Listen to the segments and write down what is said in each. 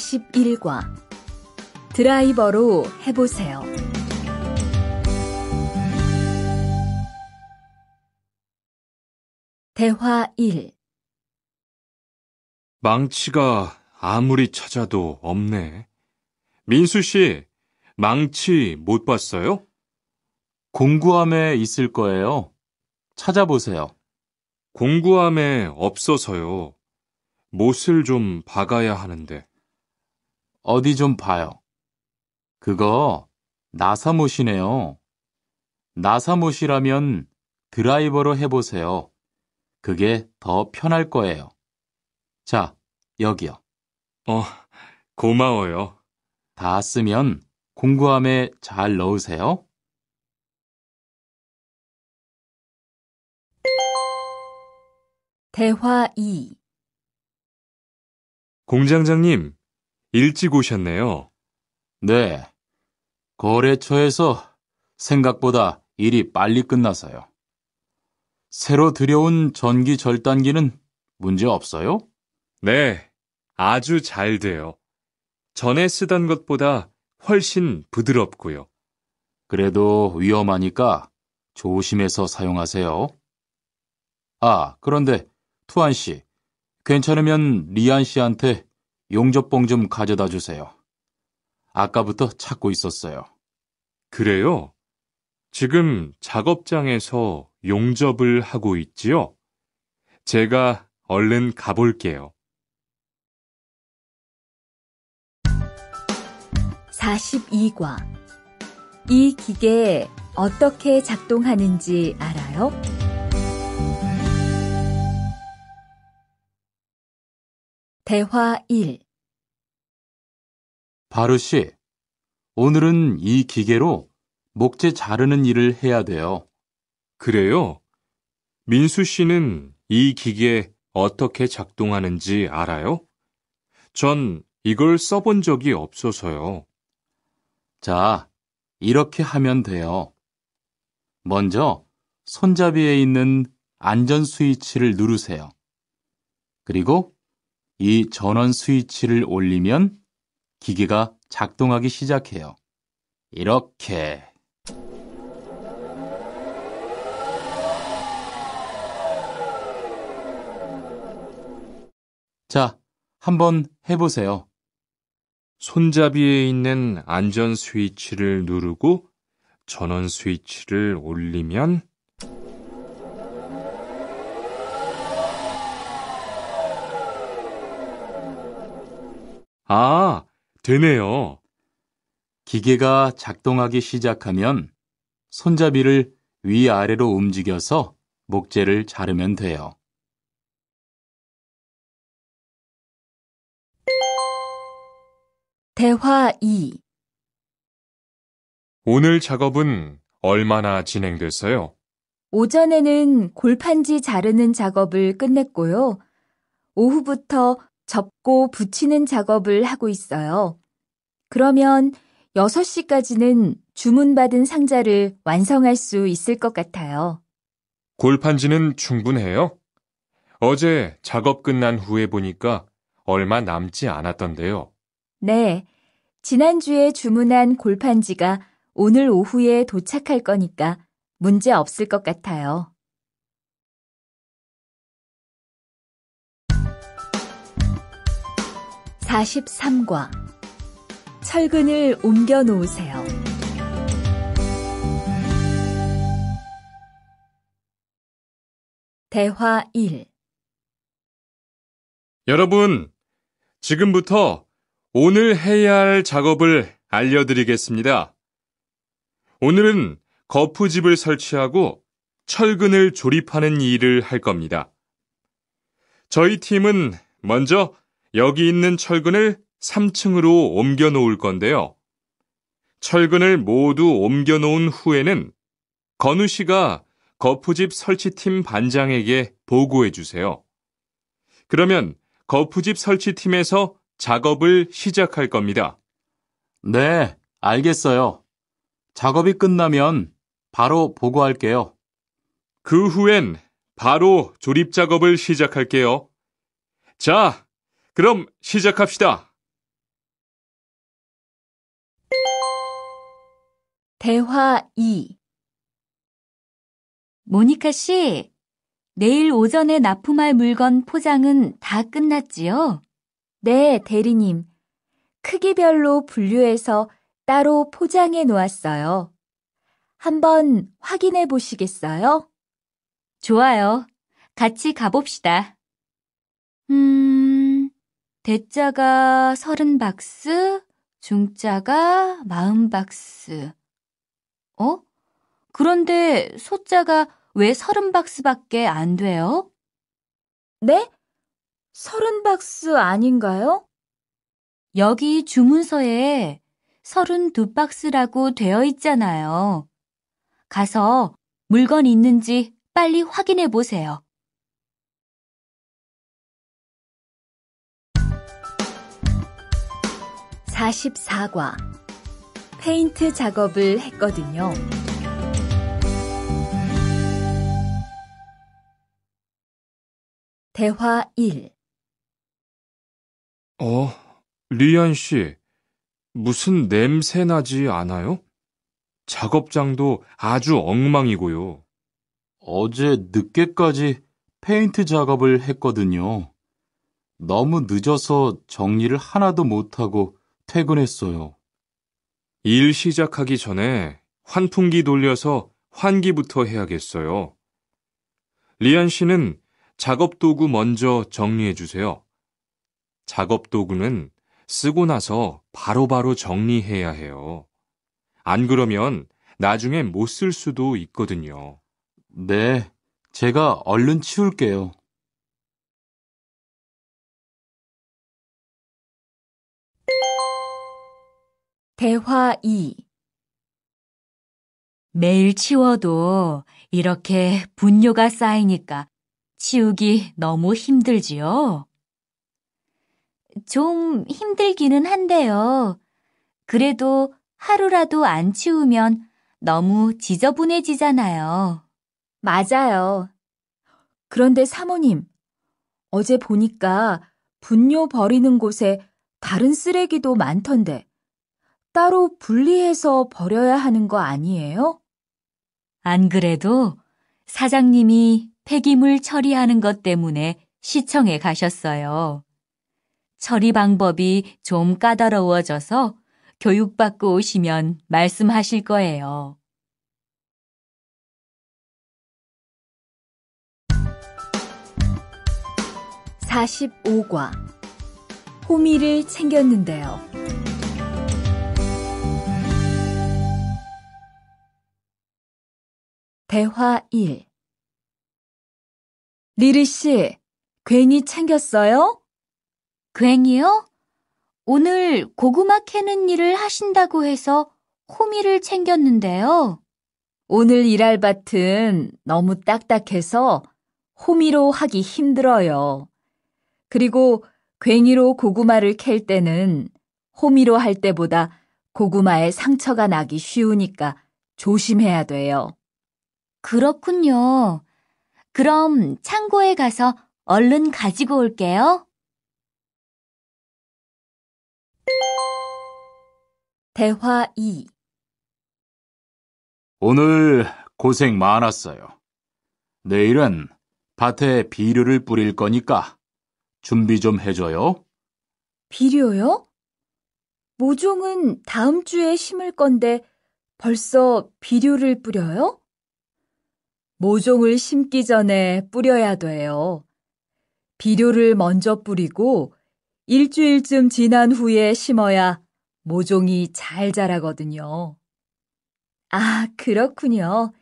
41과 드라이버로 해보세요. 대화 1. 망치가 아무리 찾아도 없네. 민수 씨, 망치 못 봤어요? 공구함에 있을 거예요. 찾아보세요. 공구함에 없어서요. 못을 좀 박아야 하는데. 어디 좀 봐요. 그거 나사못이네요. 나사못이라면 드라이버로 해보세요. 그게 더 편할 거예요. 자, 여기요. 고마워요. 다 쓰면 공구함에 잘 넣으세요. 대화 2. 공장장님, 일찍 오셨네요. 네. 거래처에서 생각보다 일이 빨리 끝나서요. 새로 들여온 전기 절단기는 문제 없어요? 네, 아주 잘 돼요. 전에 쓰던 것보다 훨씬 부드럽고요. 그래도 위험하니까 조심해서 사용하세요. 아, 그런데 투안 씨, 괜찮으면 리안 씨한테 용접봉 좀 가져다 주세요. 아까부터 찾고 있었어요. 그래요? 지금 작업장에서 용접을 하고 있지요? 제가 얼른 가볼게요. 42과 이 기계 어떻게 작동하는지 알아요? 대화 1. 바루 씨, 오늘은 이 기계로 목재 자르는 일을 해야 돼요. 그래요? 민수 씨는 이 기계 어떻게 작동하는지 알아요? 전 이걸 써본 적이 없어서요. 자, 이렇게 하면 돼요. 먼저 손잡이에 있는 안전 스위치를 누르세요. 그리고 이 전원 스위치를 올리면 기계가 작동하기 시작해요. 이렇게. 자, 한번 해보세요. 손잡이에 있는 안전 스위치를 누르고 전원 스위치를 올리면 되네요. 기계가 작동하기 시작하면 손잡이를 위아래로 움직여서 목재를 자르면 돼요. 대화 2. 오늘 작업은 얼마나 진행됐어요? 오전에는 골판지 자르는 작업을 끝냈고요. 오후부터 접고 붙이는 작업을 하고 있어요. 그러면 6시까지는 주문받은 상자를 완성할 수 있을 것 같아요. 골판지는 충분해요? 어제 작업 끝난 후에 보니까 얼마 남지 않았던데요. 네, 지난주에 주문한 골판지가 오늘 오후에 도착할 거니까 문제 없을 것 같아요. 43과 철근을 옮겨 놓으세요. 대화 1. 여러분, 지금부터 오늘 해야 할 작업을 알려드리겠습니다. 오늘은 거푸집을 설치하고 철근을 조립하는 일을 할 겁니다. 저희 팀은 먼저 여기 있는 철근을 3층으로 옮겨 놓을 건데요. 철근을 모두 옮겨 놓은 후에는 건우 씨가 거푸집 설치팀 반장에게 보고해 주세요. 그러면 거푸집 설치팀에서 작업을 시작할 겁니다. 네, 알겠어요. 작업이 끝나면 바로 보고할게요. 그 후엔 바로 조립 작업을 시작할게요. 자, 그럼 시작합시다. 대화 2. 모니카 씨, 내일 오전에 납품할 물건 포장은 다 끝났지요? 네, 대리님. 크기별로 분류해서 따로 포장해 놓았어요. 한번 확인해 보시겠어요? 좋아요. 같이 가봅시다. 대자가 30박스, 중자가 40박스. 그런데 소자가 왜 30박스밖에 안 돼요? 네? 30박스 아닌가요? 여기 주문서에 32박스라고 되어 있잖아요. 가서 물건 있는지 빨리 확인해 보세요. (44과) 페인트 작업을 했거든요. 대화 1. 리안 씨, 무슨 냄새 나지 않아요? 작업장도 아주 엉망이고요. 어제 늦게까지 페인트 작업을 했거든요. 너무 늦어서 정리를 하나도 못하고 퇴근했어요. 일 시작하기 전에 환풍기 돌려서 환기부터 해야겠어요. 리안 씨는 작업 도구 먼저 정리해 주세요. 작업 도구는 쓰고 나서 바로바로 정리해야 해요. 안 그러면 나중에 못 쓸 수도 있거든요. 네, 제가 얼른 치울게요. 대화 2. 매일 치워도 이렇게 분뇨가 쌓이니까 치우기 너무 힘들지요? 좀 힘들기는 한데요. 그래도 하루라도 안 치우면 너무 지저분해지잖아요. 맞아요. 그런데 사모님, 어제 보니까 분뇨 버리는 곳에 다른 쓰레기도 많던데 따로 분리해서 버려야 하는 거 아니에요? 안 그래도 사장님이 폐기물 처리하는 것 때문에 시청에 가셨어요. 처리 방법이 좀 까다로워져서 교육받고 오시면 말씀하실 거예요. (45과) 호미를 챙겼는데요. 대화 1. 리리 씨, 괜히 챙겼어요? 괜히요? 오늘 고구마 캐는 일을 하신다고 해서 호미를 챙겼는데요. 오늘 일할 밭은 너무 딱딱해서 호미로 하기 힘들어요. 그리고 괭이로 고구마를 캘 때는 호미로 할 때보다 고구마에 상처가 나기 쉬우니까 조심해야 돼요. 그렇군요. 그럼 창고에 가서 얼른 가지고 올게요. 대화 2. 오늘 고생 많았어요. 내일은 밭에 비료를 뿌릴 거니까 준비 좀 해줘요. 비료요? 모종은 다음 주에 심을 건데 벌써 비료를 뿌려요? 모종을 심기 전에 뿌려야 돼요. 비료를 먼저 뿌리고 일주일쯤 지난 후에 심어야 모종이 잘 자라거든요. 아, 그렇군요.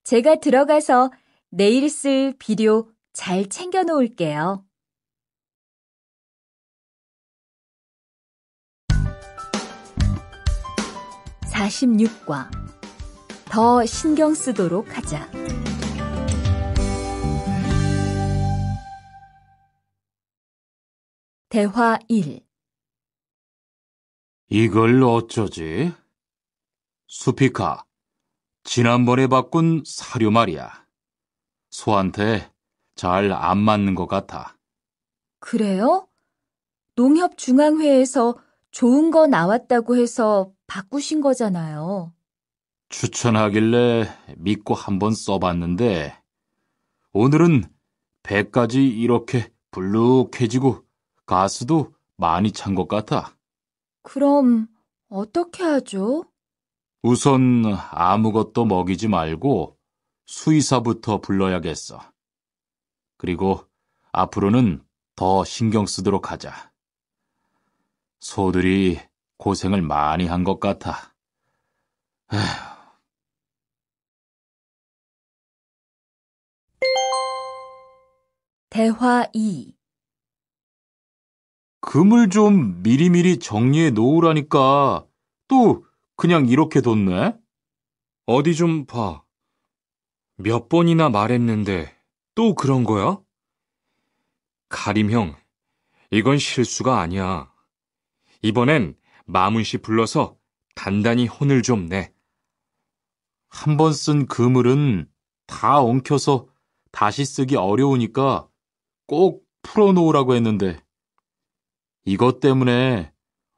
제가 들어가서 내일 쓸 비료 잘 챙겨 놓을게요. (46과) 더 신경 쓰도록 하자. 대화 1. 이걸 어쩌지? 수피카, 지난번에 바꾼 사료 말이야. 소한테 잘 안 맞는 것 같아. 그래요? 농협중앙회에서 좋은 거 나왔다고 해서 바꾸신 거잖아요. 추천하길래 믿고 한번 써봤는데 오늘은 배까지 이렇게 불룩해지고 가스도 많이 찬 것 같아. 그럼 어떻게 하죠? 우선 아무것도 먹이지 말고 수의사부터 불러야겠어. 그리고 앞으로는 더 신경 쓰도록 하자. 소들이 고생을 많이 한 것 같아. 대화 2. 금을 좀 미리미리 정리해 놓으라니까 또 그냥 이렇게 뒀네? 어디 좀 봐. 몇 번이나 말했는데 또 그런 거야? 가림 형, 이건 실수가 아니야. 이번엔 마문 씨 불러서 단단히 혼을 좀 내. 한 번 쓴 그물은 다 엉켜서 다시 쓰기 어려우니까 꼭 풀어놓으라고 했는데 이것 때문에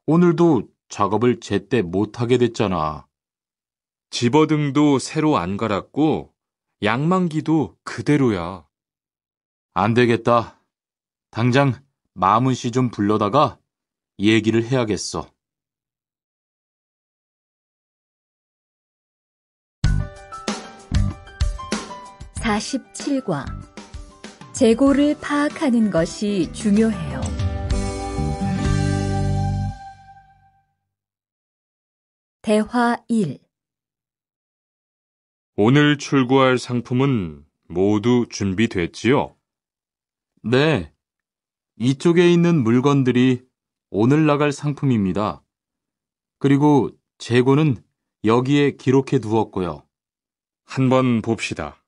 오늘도 작업을 제때 못하게 됐잖아. 집어등도 새로 안 갈았고 양만기도 그대로야. 안 되겠다. 당장 마문 씨 좀 불러다가 얘기를 해야겠어. (47과) 재고를 파악하는 것이 중요해요. 대화 1. 오늘 출고할 상품은 모두 준비됐지요? 네, 이쪽에 있는 물건들이 오늘 나갈 상품입니다. 그리고 재고는 여기에 기록해 두었고요. 한번 봅시다.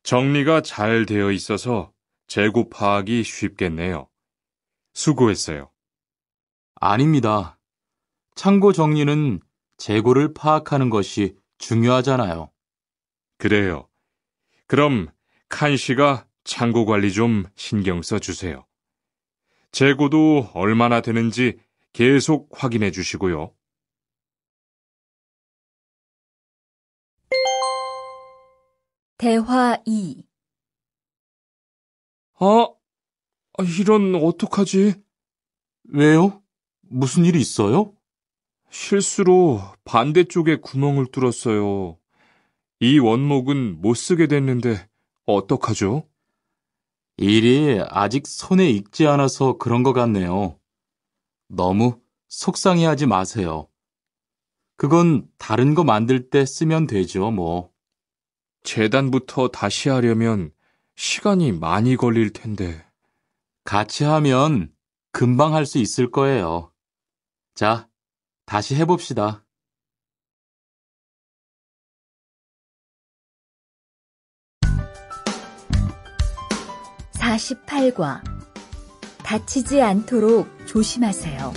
정리가 잘 되어 있어서 재고 파악이 쉽겠네요. 수고했어요. 아닙니다. 창고 정리는 재고를 파악하는 것이 중요하잖아요. 그래요. 그럼 칸 씨가 창고 관리 좀 신경 써 주세요. 재고도 얼마나 되는지 계속 확인해 주시고요. 대화 2. 이런 어떡하지? 왜요? 무슨 일이 있어요? 실수로 반대쪽에 구멍을 뚫었어요. 이 원목은 못 쓰게 됐는데 어떡하죠? 일이 아직 손에 익지 않아서 그런 것 같네요. 너무 속상해하지 마세요. 그건 다른 거 만들 때 쓰면 되죠, 뭐. 재단부터 다시 하려면 시간이 많이 걸릴 텐데. 같이 하면 금방 할 수 있을 거예요. 자, 다시 해봅시다. (48과) 다치지 않도록 조심하세요.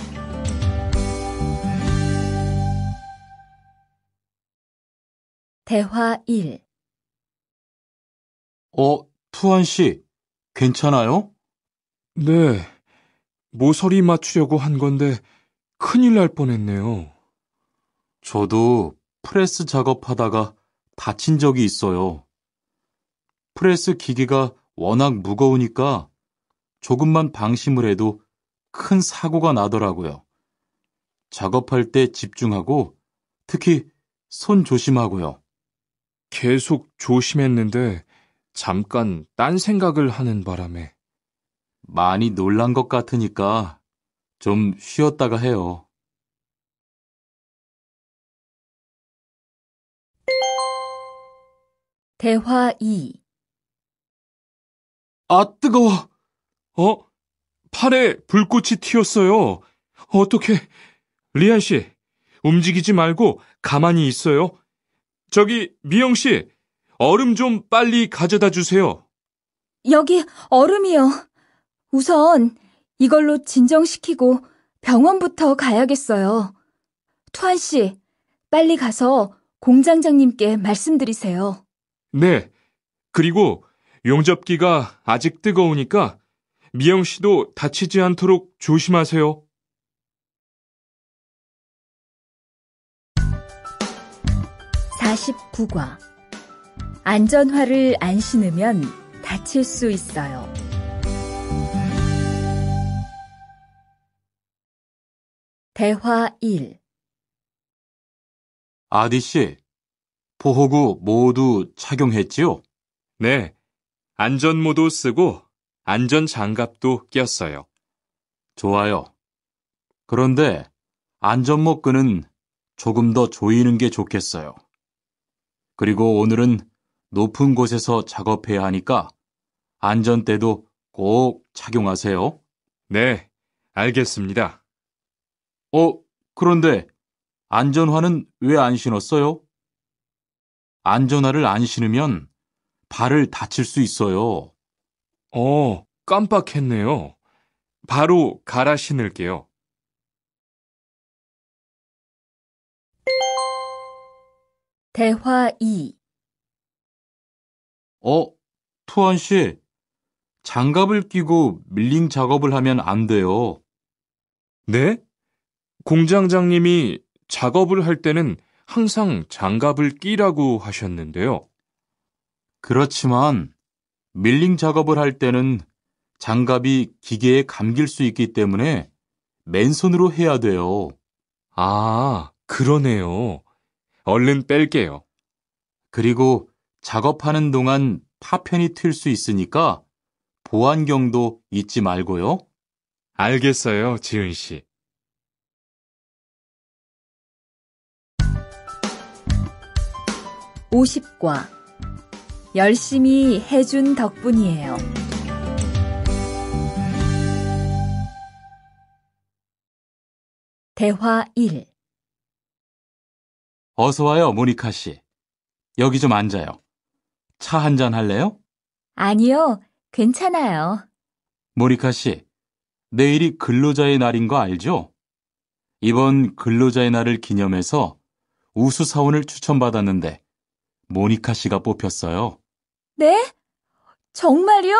대화 1. 투한 씨, 괜찮아요? 네, 모서리 맞추려고 한 건데 큰일 날 뻔했네요. 저도 프레스 작업하다가 다친 적이 있어요. 프레스 기계가 워낙 무거우니까 조금만 방심을 해도 큰 사고가 나더라고요. 작업할 때 집중하고 특히 손 조심하고요. 계속 조심했는데 잠깐 딴 생각을 하는 바람에. 많이 놀란 것 같으니까 좀 쉬었다가 해요. 대화 2. 뜨거워! 팔에 불꽃이 튀었어요. 어떻게? 리안 씨, 움직이지 말고 가만히 있어요. 저기, 미영 씨, 얼음 좀 빨리 가져다 주세요. 여기 얼음이요. 우선 이걸로 진정시키고 병원부터 가야겠어요. 투한 씨, 빨리 가서 공장장님께 말씀드리세요. 네, 그리고 용접기가 아직 뜨거우니까 미영 씨도 다치지 않도록 조심하세요. 49과. 안전화를 안 신으면 다칠 수 있어요. 대화 1. 아디 씨, 보호구 모두 착용했지요? 네, 안전모도 쓰고 안전장갑도 꼈어요. 좋아요. 그런데 안전모 끈은 조금 더 조이는 게 좋겠어요. 그리고 오늘은 높은 곳에서 작업해야 하니까 안전대도 꼭 착용하세요. 네, 알겠습니다. 그런데 안전화는 왜 안 신었어요? 안전화를 안 신으면 발을 다칠 수 있어요. 깜빡했네요. 바로 갈아 신을게요. 대화 2. 투원 씨, 장갑을 끼고 밀링 작업을 하면 안 돼요. 네? 공장장님이 작업을 할 때는 항상 장갑을 끼라고 하셨는데요. 그렇지만 밀링 작업을 할 때는 장갑이 기계에 감길 수 있기 때문에 맨손으로 해야 돼요. 아, 그러네요. 얼른 뺄게요. 그리고 작업하는 동안 파편이 튈 수 있으니까 보안경도 잊지 말고요. 알겠어요, 지은 씨. 50과. 열심히 해준 덕분이에요. 대화 1. 어서 와요, 모니카 씨. 여기 좀 앉아요. 차 한잔 할래요? 아니요, 괜찮아요. 모니카 씨, 내일이 근로자의 날인 거 알죠? 이번 근로자의 날을 기념해서 우수사원을 추천받았는데 모니카 씨가 뽑혔어요. 네? 정말요?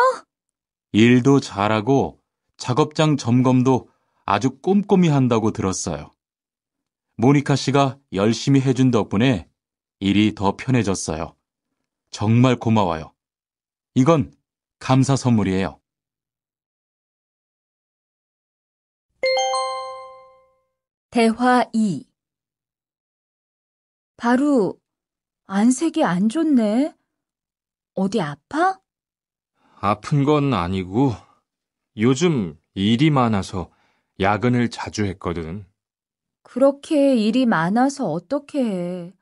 일도 잘하고 작업장 점검도 아주 꼼꼼히 한다고 들었어요. 모니카 씨가 열심히 해준 덕분에 일이 더 편해졌어요. 정말 고마워요. 이건 감사 선물이에요. 대화 2. 바로 안색이 안 좋네. 어디 아파? 아픈 건 아니고 요즘 일이 많아서 야근을 자주 했거든. 그렇게 일이 많아서 어떻게 해.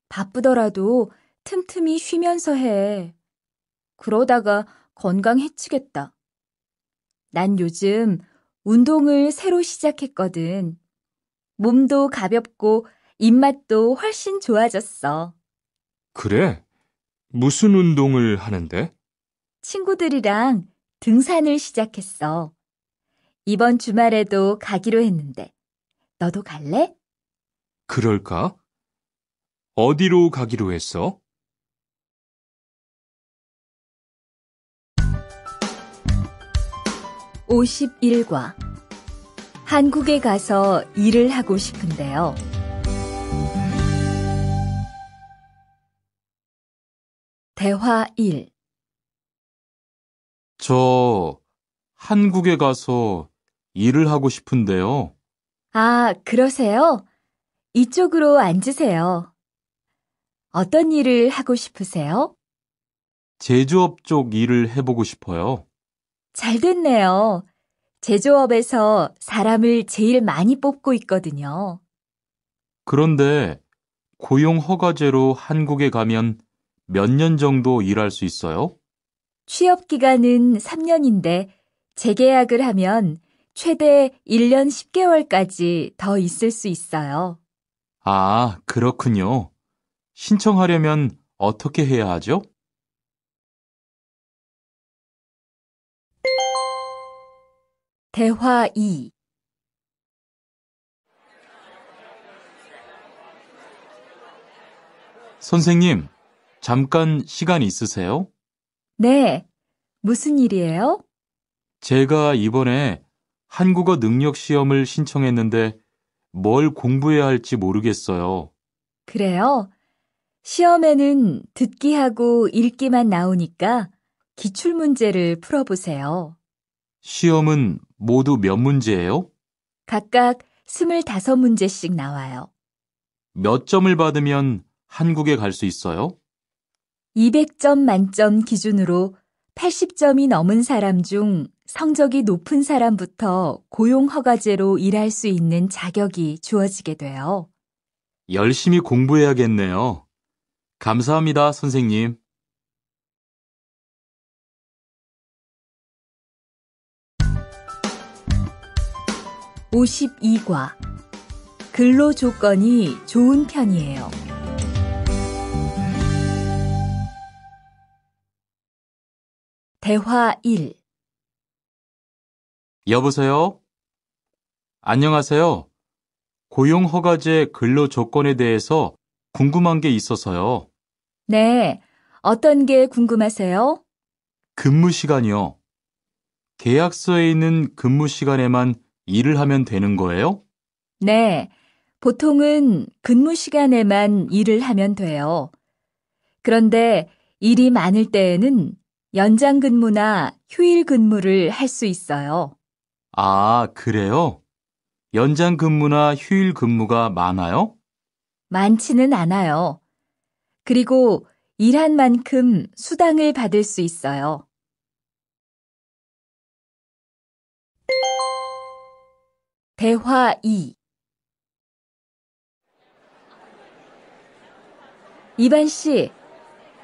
바쁘더라도 틈틈이 쉬면서 해. 그러다가 건강 해치겠다. 난 요즘 운동을 새로 시작했거든. 몸도 가볍고 입맛도 훨씬 좋아졌어. 그래? 무슨 운동을 하는데? 친구들이랑 등산을 시작했어. 이번 주말에도 가기로 했는데, 너도 갈래? 그럴까? 어디로 가기로 했어? 51과. 한국에 가서 일을 하고 싶은데요. 대화 1. 저 한국에 가서 일을 하고 싶은데요. 아, 그러세요? 이쪽으로 앉으세요. 어떤 일을 하고 싶으세요? 제조업 쪽 일을 해보고 싶어요. 잘 됐네요. 제조업에서 사람을 제일 많이 뽑고 있거든요. 그런데 고용 허가제로 한국에 가면 몇 년 정도 일할 수 있어요? 취업 기간은 3년인데 재계약을 하면 최대 1년 10개월까지 더 있을 수 있어요. 아, 그렇군요. 신청하려면 어떻게 해야 하죠? 대화 2. 선생님, 잠깐 시간 있으세요? 네, 무슨 일이에요? 제가 이번에 한국어 능력 시험을 신청했는데 뭘 공부해야 할지 모르겠어요. 그래요? 시험에는 듣기하고 읽기만 나오니까 기출문제를 풀어보세요. 시험은 모두 몇 문제예요? 각각 25문제씩 나와요. 몇 점을 받으면 한국에 갈 수 있어요? 200점 만점 기준으로 80점이 넘은 사람 중 성적이 높은 사람부터 고용허가제로 일할 수 있는 자격이 주어지게 돼요. 열심히 공부해야겠네요. 감사합니다, 선생님. (52과) 근로 조건이 좋은 편이에요. 대화 1. 여보세요? 안녕하세요. 고용허가제 근로 조건에 대해서 궁금한 게 있어서요. 네, 어떤 게 궁금하세요? 근무 시간이요. 계약서에 있는 근무 시간에만 일을 하면 되는 거예요? 네, 보통은 근무 시간에만 일을 하면 돼요. 그런데 일이 많을 때에는 연장 근무나 휴일 근무를 할 수 있어요. 아, 그래요? 연장 근무나 휴일 근무가 많아요? 많지는 않아요. 그리고 일한 만큼 수당을 받을 수 있어요. 대화 2. 이반 씨,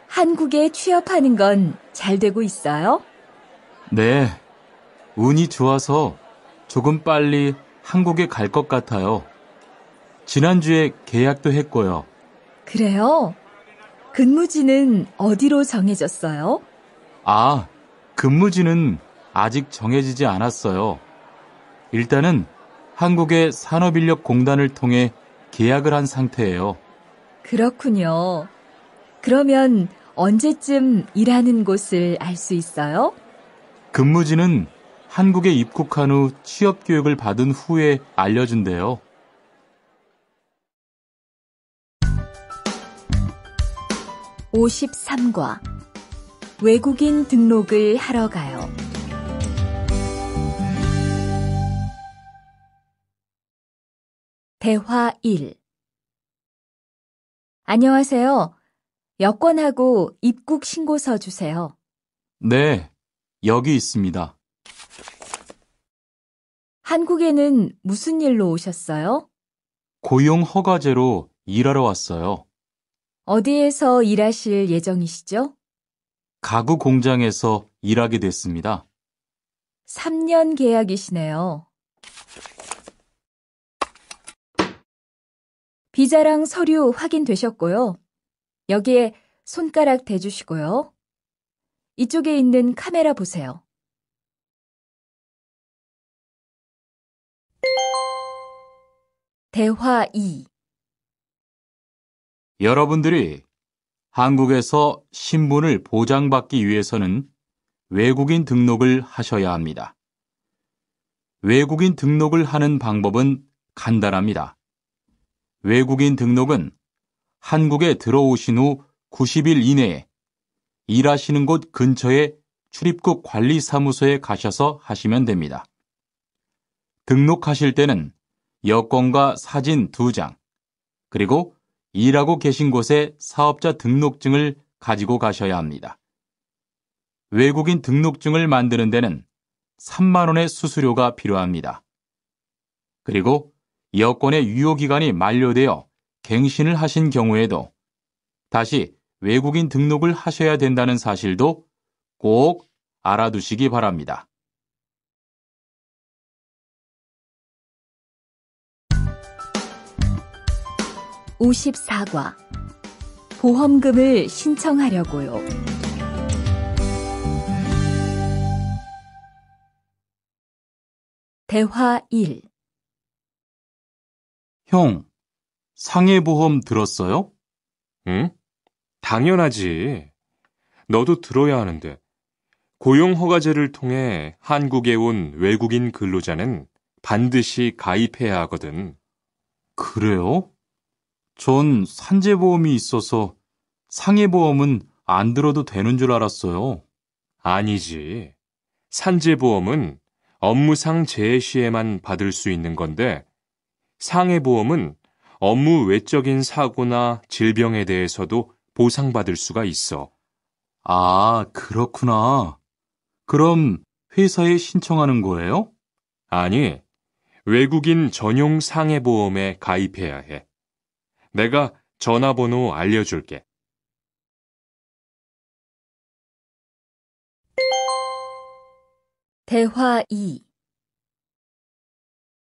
한국에 취업하는 건 잘 되고 있어요? 네. 운이 좋아서 조금 빨리 한국에 갈 것 같아요. 지난주에 계약도 했고요. 그래요? 근무지는 어디로 정해졌어요? 아, 근무지는 아직 정해지지 않았어요. 일단은 한국의 산업인력공단을 통해 계약을 한 상태예요. 그렇군요. 그러면 언제쯤 일하는 곳을 알 수 있어요? 근무지는 한국에 입국한 후 취업 교육을 받은 후에 알려준대요. (53과) 외국인 등록을 하러 가요. 대화 1. 안녕하세요. 여권하고 입국 신고서 주세요. 네, 여기 있습니다. 한국에는 무슨 일로 오셨어요? 고용 허가제로 일하러 왔어요. 어디에서 일하실 예정이시죠? 가구 공장에서 일하게 됐습니다. 3년 계약이시네요. 비자랑 서류 확인되셨고요. 여기에 손가락 대주시고요. 이쪽에 있는 카메라 보세요. 대화 2. 여러분들이 한국에서 신분을 보장받기 위해서는 외국인 등록을 하셔야 합니다. 외국인 등록을 하는 방법은 간단합니다. 외국인 등록은 한국에 들어오신 후 90일 이내에 일하시는 곳 근처의 출입국 관리사무소에 가셔서 하시면 됩니다. 등록하실 때는 여권과 사진 2장, 그리고 일하고 계신 곳의 사업자 등록증을 가지고 가셔야 합니다. 외국인 등록증을 만드는 데는 3만 원의 수수료가 필요합니다. 그리고 여권의 유효기간이 만료되어 갱신을 하신 경우에도 다시 외국인 등록을 하셔야 된다는 사실도 꼭 알아두시기 바랍니다. (54과) 보험금을 신청하려고요. 대화 1. 형, 상해보험 들었어요? 응? 당연하지. 너도 들어야 하는데. 고용허가제를 통해 한국에 온 외국인 근로자는 반드시 가입해야 하거든. 그래요? 전 산재보험이 있어서 상해보험은 안 들어도 되는 줄 알았어요. 아니지. 산재보험은 업무상 재해 시에만 받을 수 있는 건데, 상해보험은 업무 외적인 사고나 질병에 대해서도 보상받을 수가 있어. 아, 그렇구나. 그럼 회사에 신청하는 거예요? 아니, 외국인 전용 상해보험에 가입해야 해. 내가 전화번호 알려줄게. 대화 2.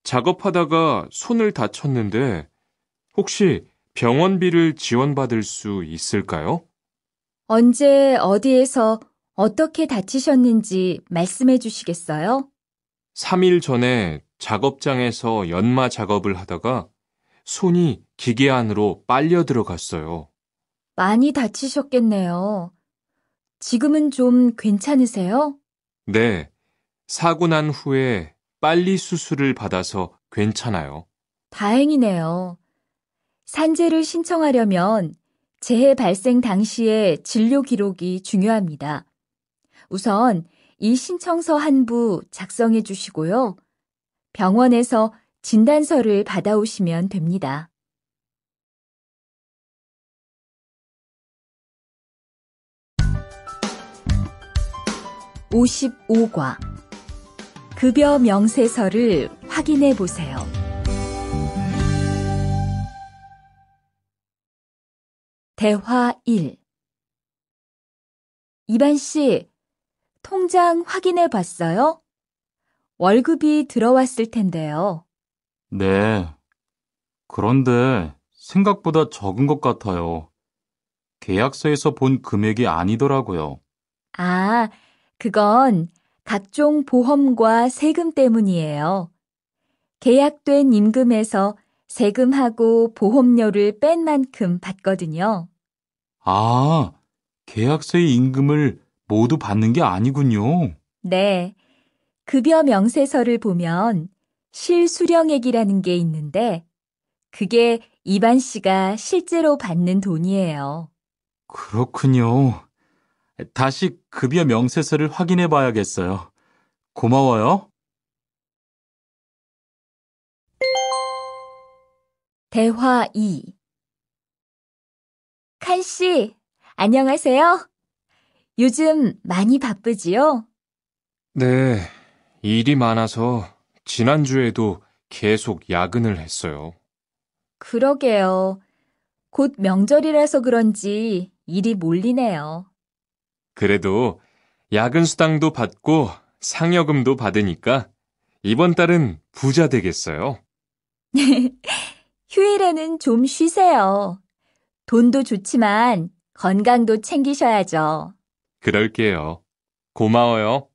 작업하다가 손을 다쳤는데 혹시 병원비를 지원받을 수 있을까요? 언제 어디에서 어떻게 다치셨는지 말씀해 주시겠어요? 3일 전에 작업장에서 연마 작업을 하다가 손이 기계 안으로 빨려 들어갔어요. 많이 다치셨겠네요. 지금은 좀 괜찮으세요? 네, 사고 난 후에 빨리 수술을 받아서 괜찮아요. 다행이네요. 산재를 신청하려면 재해 발생 당시의 진료 기록이 중요합니다. 우선 이 신청서 한 부 작성해 주시고요. 병원에서 진단서를 받아오시면 됩니다. 55과 급여 명세서를 확인해 보세요. 대화 1. 이반 씨, 통장 확인해 봤어요? 월급이 들어왔을 텐데요. 네. 그런데 생각보다 적은 것 같아요. 계약서에서 본 금액이 아니더라고요. 아, 그건 각종 보험과 세금 때문이에요. 계약된 임금에서 세금하고 보험료를 뺀 만큼 받거든요. 아, 계약서의 임금을 모두 받는 게 아니군요. 네, 급여 명세서를 보면 실수령액이라는 게 있는데 그게 이반 씨가 실제로 받는 돈이에요. 그렇군요. 다시 급여 명세서를 확인해 봐야겠어요. 고마워요. 대화 2. 칸 씨, 안녕하세요. 요즘 많이 바쁘지요? 네, 일이 많아서 지난주에도 계속 야근을 했어요. 그러게요. 곧 명절이라서 그런지 일이 몰리네요. 그래도 야근 수당도 받고 상여금도 받으니까 이번 달은 부자 되겠어요. 휴일에는 좀 쉬세요. 돈도 좋지만 건강도 챙기셔야죠. 그럴게요. 고마워요.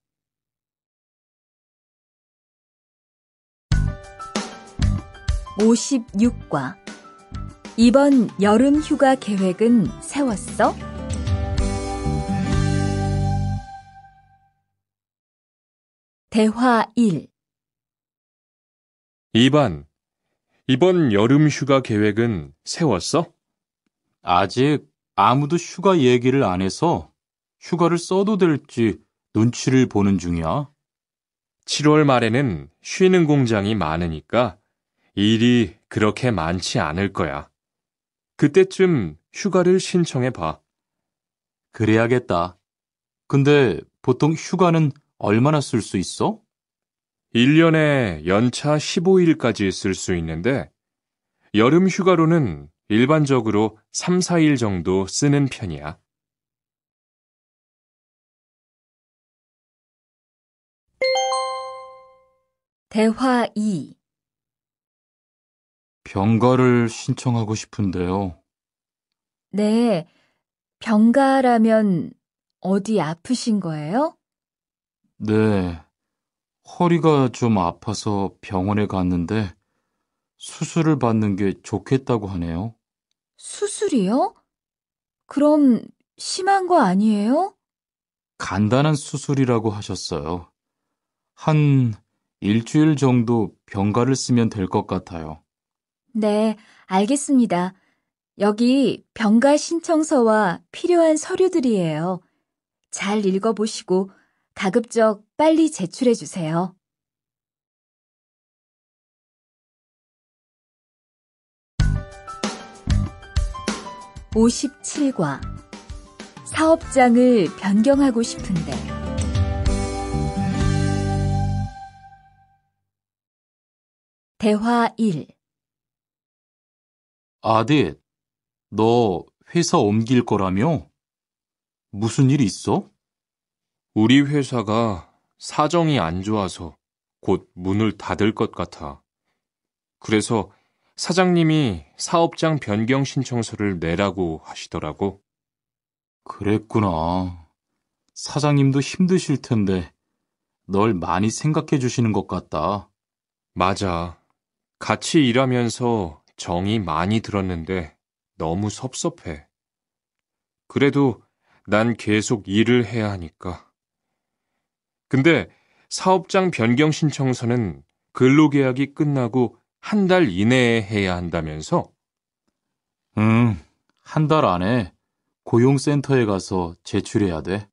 56과 이번 여름 휴가 계획은 세웠어? 대화 1. 2번, 이번 여름 휴가 계획은 세웠어? 아직 아무도 휴가 얘기를 안 해서 휴가를 써도 될지 눈치를 보는 중이야. 7월 말에는 쉬는 공장이 많으니까 일이 그렇게 많지 않을 거야. 그때쯤 휴가를 신청해 봐. 그래야겠다. 근데 보통 휴가는 얼마나 쓸 수 있어? 1년에 연차 15일까지 쓸 수 있는데 여름 휴가로는 일반적으로 3, 4일 정도 쓰는 편이야. 대화 2. 병가를 신청하고 싶은데요. 네, 병가라면 어디 아프신 거예요? 네, 허리가 좀 아파서 병원에 갔는데 수술을 받는 게 좋겠다고 하네요. 수술이요? 그럼 심한 거 아니에요? 간단한 수술이라고 하셨어요. 한 일주일 정도 병가를 쓰면 될 것 같아요. 네, 알겠습니다. 여기 병가 신청서와 필요한 서류들이에요. 잘 읽어보시고 가급적 빨리 제출해 주세요. (57과) 사업장을 변경하고 싶은데. 대화 1. 아디, 너 회사 옮길 거라며? 무슨 일 있어? 우리 회사가 사정이 안 좋아서 곧 문을 닫을 것 같아. 그래서 사장님이 사업장 변경 신청서를 내라고 하시더라고. 그랬구나. 사장님도 힘드실 텐데 널 많이 생각해 주시는 것 같다. 맞아. 같이 일하면서 정이 많이 들었는데 너무 섭섭해. 그래도 난 계속 일을 해야 하니까. 근데 사업장 변경 신청서는 근로계약이 끝나고 한 달 이내에 해야 한다면서? 응, 한 달 안에 고용센터에 가서 제출해야 돼.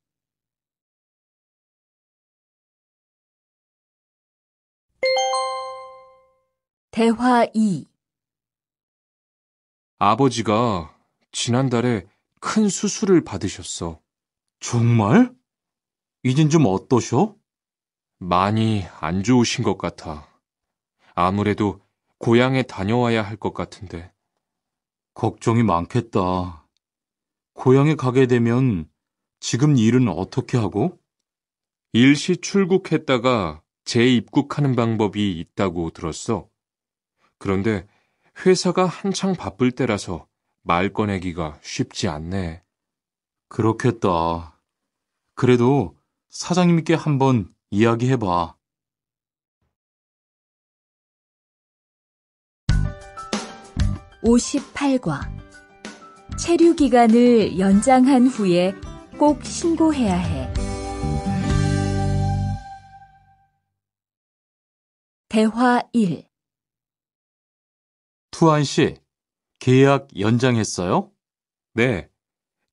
대화 2. 아버지가 지난달에 큰 수술을 받으셨어. 정말? 이젠 좀 어떠셔? 많이 안 좋으신 것 같아. 아무래도 고향에 다녀와야 할 것 같은데. 걱정이 많겠다. 고향에 가게 되면 지금 일은 어떻게 하고? 일시 출국했다가 재입국하는 방법이 있다고 들었어. 그런데 회사가 한창 바쁠 때라서 말 꺼내기가 쉽지 않네. 그렇겠다. 그래도 사장님께 한번 이야기해봐. (58과) 체류 기간을 연장한 후에 꼭 신고해야 해. 대화 1. 투안 씨, 계약 연장했어요? 네,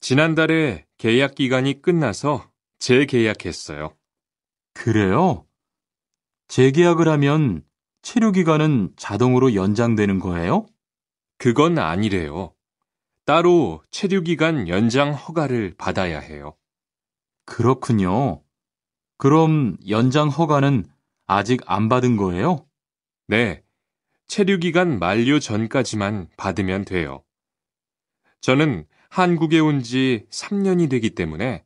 지난달에 계약 기간이 끝나서 재계약했어요. 그래요? 재계약을 하면 체류 기간은 자동으로 연장되는 거예요? 그건 아니래요. 따로 체류기간 연장 허가를 받아야 해요. 그렇군요. 그럼 연장 허가는 아직 안 받은 거예요? 네, 체류기간 만료 전까지만 받으면 돼요. 저는 한국에 온 지 3년이 되기 때문에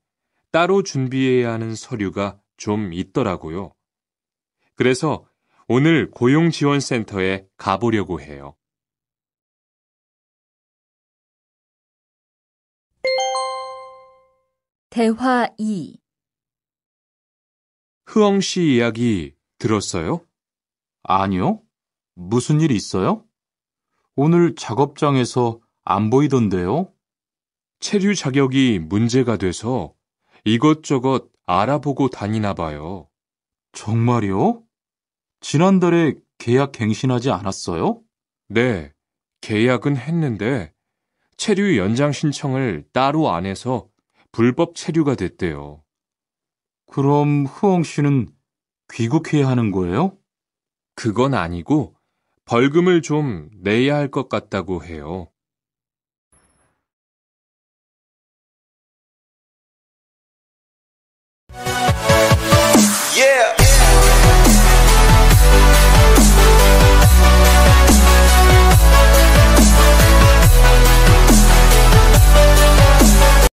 따로 준비해야 하는 서류가 좀 있더라고요. 그래서 오늘 고용지원센터에 가보려고 해요. 대화 2. 흐엉 씨 이야기 들었어요? 아니요. 무슨 일 있어요? 오늘 작업장에서 안 보이던데요? 체류 자격이 문제가 돼서 이것저것 알아보고 다니나 봐요. 정말요? 지난달에 계약 갱신하지 않았어요? 네, 계약은 했는데 체류 연장 신청을 따로 안 해서 불법 체류가 됐대요. 그럼 흐엉 씨는 귀국해야 하는 거예요? 그건 아니고 벌금을 좀 내야 할 것 같다고 해요.